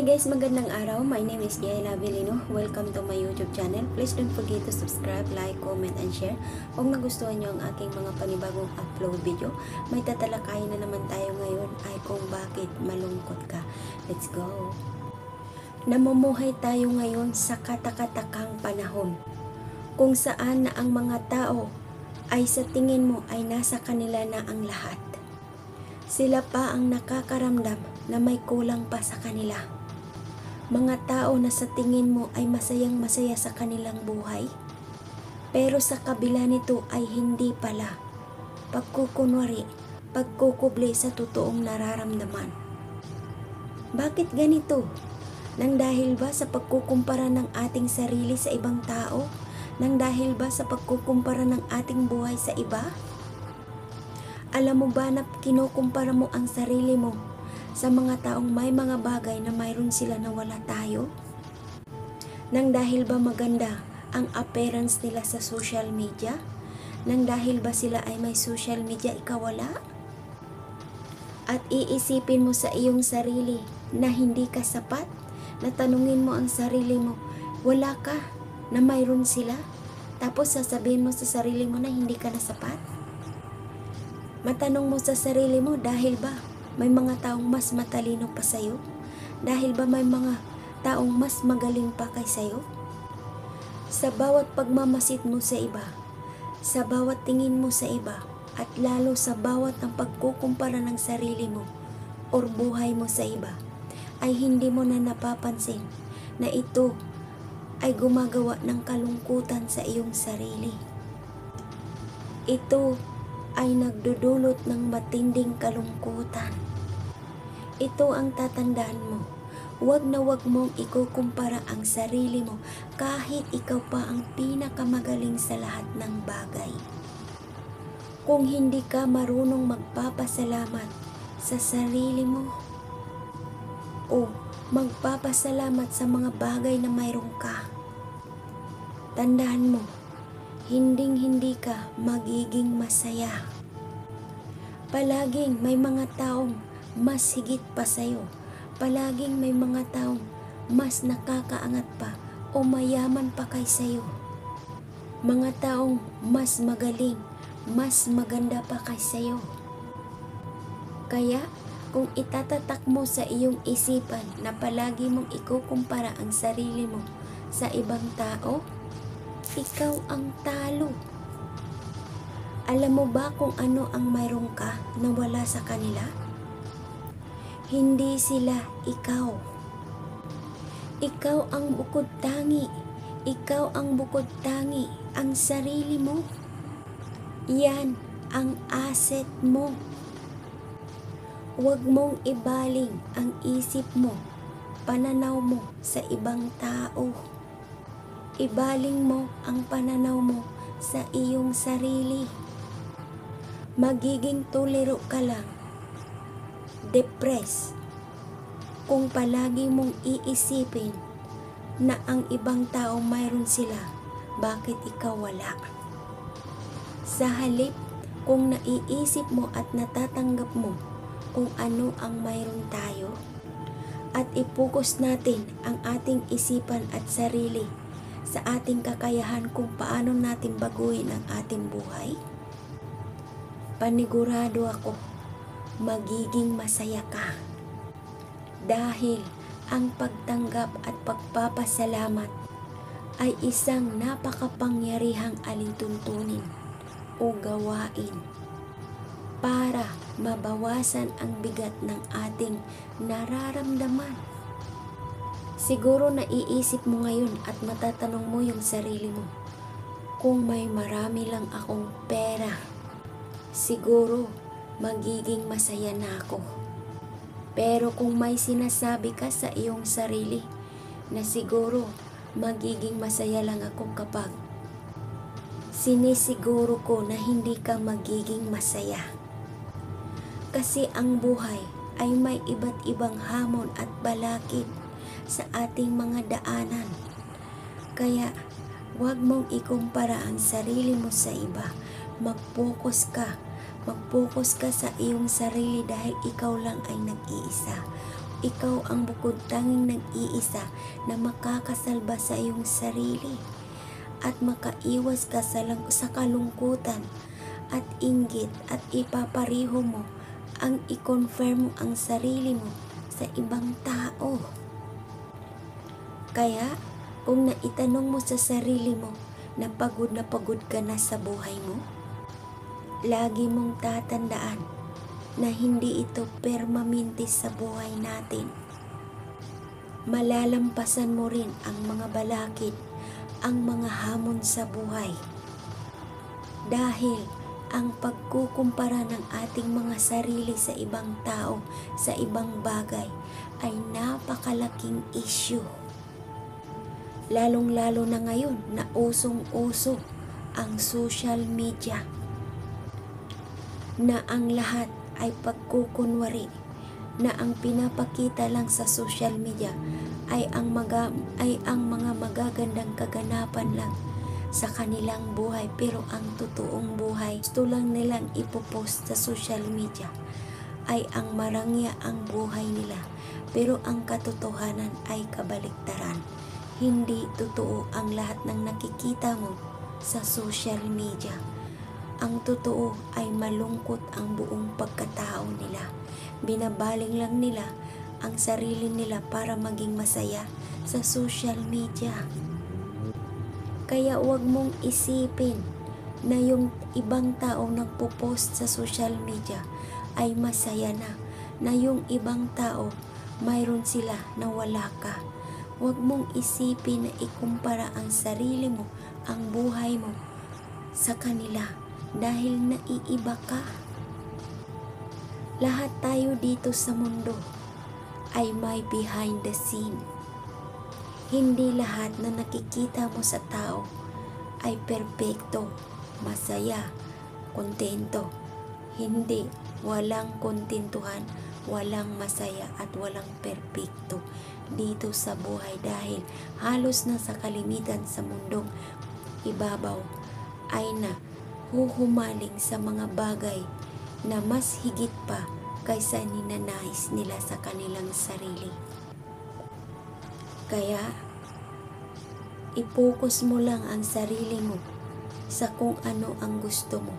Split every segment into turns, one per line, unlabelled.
Hi guys, magandang araw. My name is Yaela Vilino. Welcome to my YouTube channel. Please don't forget to subscribe, like, comment, and share. Kung nagustuhan nyo ang aking mga panibagong upload video, may tatalakayin na naman tayo ngayon ay kung bakit malungkot ka. Let's go! Namumuhay tayo ngayon sa katakatakang panahon, kung saan na ang mga tao ay sa tingin mo ay nasa kanila na ang lahat. Sila pa ang nakakaramdam na may kulang pa sa kanila. Mga tao na sa tingin mo ay masayang masaya sa kanilang buhay, pero sa kabila nito ay hindi pala. Pagkukunwari, pagkukubli sa totoong nararamdaman. Bakit ganito? Nang dahil ba sa pagkukumpara ng ating sarili sa ibang tao? Nang dahil ba sa pagkukumpara ng ating buhay sa iba? Alam mo ba na kinukumpara mo ang sarili mo sa mga taong may mga bagay na mayroon sila na wala tayo? Nang dahil ba maganda ang appearance nila sa social media? Nang dahil ba sila ay may social media, ikaw wala? At iisipin mo sa iyong sarili na hindi ka sapat? Na tanungin mo ang sarili mo, wala ka na mayroon sila? Tapos sasabihin mo sa sarili mo na hindi ka na sapat? Matanong mo sa sarili mo, dahil ba may mga taong mas matalino pa sa'yo? Dahil ba may mga taong mas magaling pa kay sa'yo? Sa bawat pagmamasid mo sa iba, sa bawat tingin mo sa iba, at lalo sa bawat ang pagkukumpara ng sarili mo or buhay mo sa iba, ay hindi mo na napapansin na ito ay gumagawa ng kalungkutan sa iyong sarili. Ito ay nagdudulot ng matinding kalungkutan. Ito ang tatandaan mo. Huwag na huwag mong ikukumpara ang sarili mo kahit ikaw pa ang pinakamagaling sa lahat ng bagay. Kung hindi ka marunong magpapasalamat sa sarili mo o magpapasalamat sa mga bagay na mayroon ka, tandaan mo, hinding-hindi ka magiging masaya. Palaging may mga taong mas higit pa sa'yo. Palaging may mga taong mas nakakaangat pa o mayaman pa kay sa'yo. Mga taong mas magaling, mas maganda pa kay sa'yo. Kaya, kung itatatak mo sa iyong isipan na palagi mong ikukumpara ang sarili mo sa ibang tao, ikaw ang talo. Alam mo ba kung ano ang mayroon ka na wala sa kanila? Hindi sila ikaw. Ikaw ang bukod tangi. Ikaw ang bukod tangi. Ang sarili mo. Yan ang asset mo. Huwag mong ibaling ang isip mo, pananaw mo sa ibang tao. Ibaling mo ang pananaw mo sa iyong sarili. Magiging tuliro ka lang, depressed, kung palagi mong iisipin na ang ibang tao mayroon sila, bakit ikaw wala? Sa halip, kung naiisip mo at natatanggap mo kung ano ang mayroon tayo, at ipokus natin ang ating isipan at sarili sa ating kakayahan kung paano natin baguhin ang ating buhay, panigurado ako, magiging masaya ka. Dahil ang pagtanggap at pagpapasalamat ay isang napakapangyarihang alintuntunin o gawain para mabawasan ang bigat ng ating nararamdaman. Siguro naiisip mo ngayon at matatanong mo yung sarili mo, kung may marami lang akong pera, siguro magiging masaya na ako. Pero kung may sinasabi ka sa iyong sarili na siguro magiging masaya lang ako kapag, sinisiguro ko na hindi ka magiging masaya. Kasi ang buhay ay may iba't ibang hamon at balakid sa ating mga daanan. Kaya, huwag mong ikumpara ang sarili mo sa iba. Mag-focus ka sa iyong sarili dahil ikaw lang ay nag-iisa. Ikaw ang bukod tanging nag-iisa na makakasalba sa iyong sarili at makaiwas ka sa kalungkutan at inggit at ipapareho mo ang i-confirm mo ang sarili mo sa ibang tao. Kaya kung naitanong mo sa sarili mo na pagod ka na sa buhay mo, lagi mong tatandaan na hindi ito permanente sa buhay natin. Malalampasan mo rin ang mga balakid, ang mga hamon sa buhay. Dahil ang pagkukumpara ng ating mga sarili sa ibang tao, sa ibang bagay, ay napakalaking issue. Lalong-lalo na ngayon na usong-uso ang social media, na ang lahat ay pagkukunwari, na ang pinapakita lang sa social media ay ang mga magagandang kaganapan lang sa kanilang buhay, pero ang totoong buhay gusto lang nilang ipopost sa social media ay ang marangya ang buhay nila, pero ang katotohanan ay kabaliktaran. Hindi totoo ang lahat ng nakikita mo sa social media. Ang totoo ay malungkot ang buong pagkatao nila. Binabaling lang nila ang sarili nila para maging masaya sa social media. Kaya huwag mong isipin na yung ibang tao nagpo-post sa social media ay masaya na yung ibang tao mayroon sila na wala ka. Huwag mong isipin na ikumpara ang sarili mo, ang buhay mo sa kanila. Dahil naiiba ka. Lahat tayo dito sa mundo ay may behind the scene. Hindi lahat na nakikita mo sa tao ay perpekto, masaya, kontento. Hindi, walang kontentuhan, walang masaya at walang perpekto dito sa buhay, dahil halos na sa kalimitan sa mundong ibabaw ay huhumaling sa mga bagay na mas higit pa kaysa ninanais nila sa kanilang sarili. Kaya, i-focus mo lang ang sarili mo sa kung ano ang gusto mo.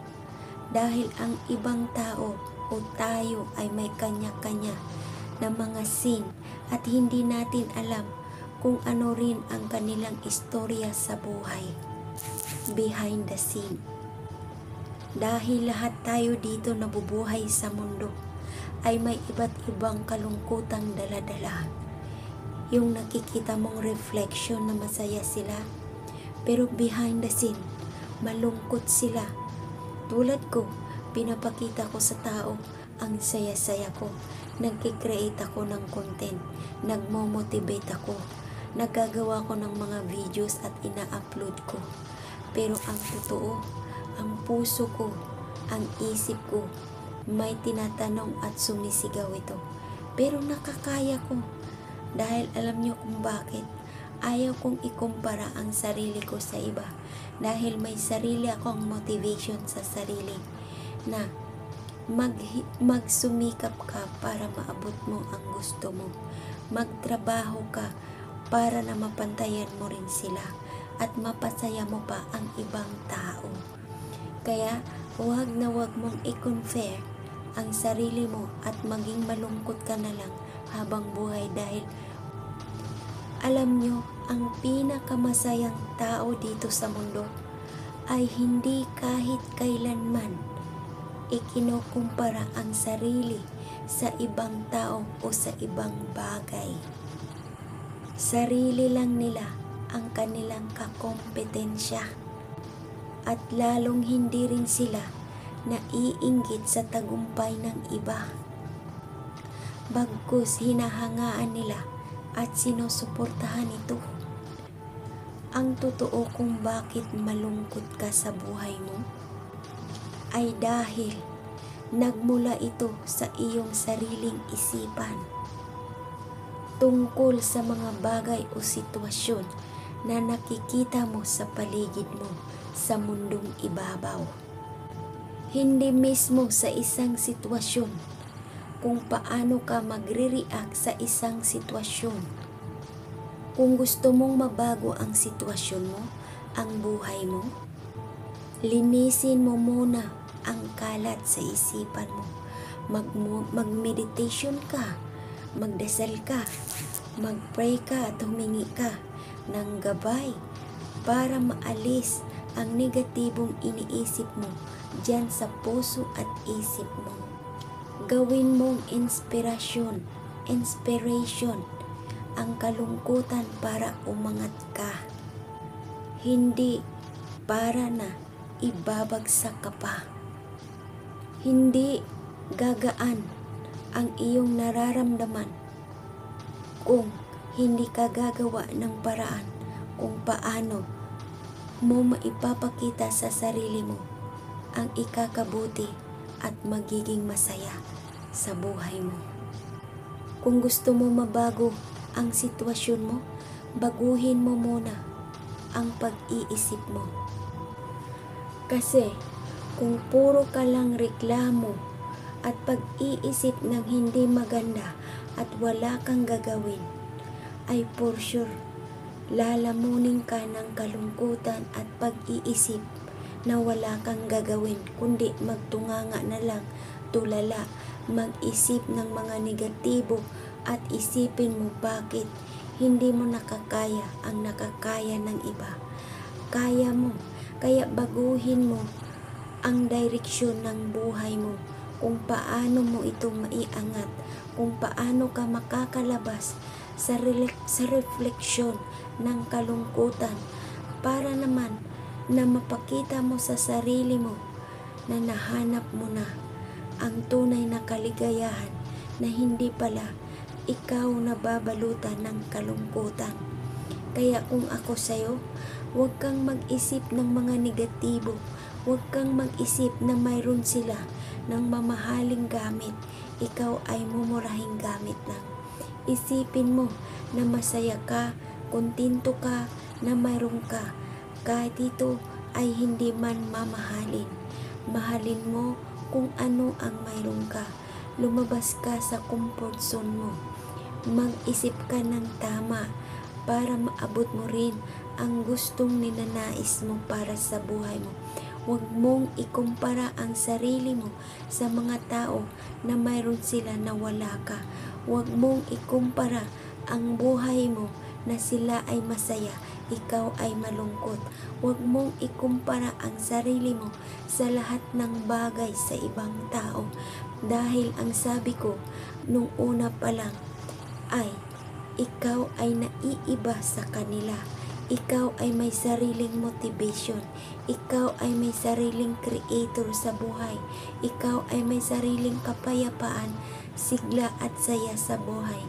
Dahil ang ibang tao o tayo ay may kanya-kanya na mga scene at hindi natin alam kung ano rin ang kanilang istorya sa buhay. Behind the scene. Dahil lahat tayo dito nabubuhay sa mundo ay may iba't ibang kalungkutang dala-dala. Yung nakikita mong reflection na masaya sila, pero behind the scene, malungkot sila. Tulad ko, pinapakita ko sa tao ang saya-saya ko. Nagkikreate ako ng content, nagmo-motivate ako, nagagawa ko ng mga videos at ina-upload ko. Pero ang totoo, ang puso ko, ang isip ko, may tinatanong at sumisigaw ito. Pero nakakaya ko. Dahil alam niyo kung bakit? Ayaw kong ikumpara ang sarili ko sa iba. Dahil may sarili akong motivation sa sarili na magsumikap ka para maabot mo ang gusto mo. Magtrabaho ka para na mapantayan mo rin sila at mapasaya mo pa ang ibang tao. Kaya huwag na huwag mong i-compare ang sarili mo at maging malungkot ka na lang habang buhay, dahil alam nyo, ang pinakamasayang tao dito sa mundo ay hindi kahit kailanman ikinukumpara ang sarili sa ibang tao o sa ibang bagay. Sarili lang nila ang kanilang kakompetensya. At lalong hindi rin sila naiinggit sa tagumpay ng iba. Bagkus hinahangaan nila at sinusuportahan ito. Ang totoo kung bakit malungkot ka sa buhay mo ay dahil nagmula ito sa iyong sariling isipan tungkol sa mga bagay o sitwasyon na nakikita mo sa paligid mo sa mundong ibabaw. Hindi mismo sa isang sitwasyon kung paano ka magre-react sa isang sitwasyon. Kung gusto mong mabago ang sitwasyon mo, ang buhay mo, linisin mo muna ang kalat sa isipan mo. Mag-meditation ka, magdasal ka, mag-pray ka at humingi ka ng gabay para maalis ang negatibong iniisip mo dyan sa puso at isip mo. Gawin mong inspiration ang kalungkutan para umangat ka. Hindi para na ibabagsak ka pa. Hindi gagaan ang iyong nararamdaman kung hindi ka gagawa ng paraan kung paano mo maipapakita sa sarili mo ang ikakabuti at magiging masaya sa buhay mo. Kung gusto mo mabago ang sitwasyon mo, baguhin mo muna ang pag-iisip mo. Kasi kung puro ka lang reklamo at pag-iisip ng hindi maganda at wala kang gagawin, ay for sure lalamunin ka ng kalungkutan at pag-iisip na wala kang gagawin kundi magtunganga na lang, tulala, mag-isip ng mga negatibo at isipin mo bakit hindi mo nakakaya ang nakakaya ng iba. Kaya mo, kaya baguhin mo ang direksyon ng buhay mo, kung paano mo ito maiangat, kung paano ka makakalabas sa refleksyon ng kalungkutan para naman na mapakita mo sa sarili mo na nahanap mo na ang tunay na kaligayahan, na hindi pala ikaw nababalutan ng kalungkutan. Kaya kung ako sa'yo, huwag kang mag-isip ng mga negatibo, huwag kang mag-isip na mayroon sila ng mamahaling gamit, ikaw ay mumurahing gamit lang. Isipin mo na masaya ka, kontento ka, na mayroon ka, kahit ito ay hindi man mamahalin. Mahalin mo kung ano ang mayroon ka. Lumabas ka sa comfort zone mo. Mag-isip ka ng tama para maabot mo rin ang gustong ninanais mo para sa buhay mo. Huwag mong ikumpara ang sarili mo sa mga tao na mayroon sila na wala ka. Huwag mong ikumpara ang buhay mo na sila ay masaya, ikaw ay malungkot. Huwag mong ikumpara ang sarili mo sa lahat ng bagay sa ibang tao. Dahil ang sabi ko nung una pa lang ay ikaw ay naiiba sa kanila. Ikaw ay may sariling motivation. Ikaw ay may sariling creator sa buhay. Ikaw ay may sariling kapayapaan, sigla at saya sa buhay.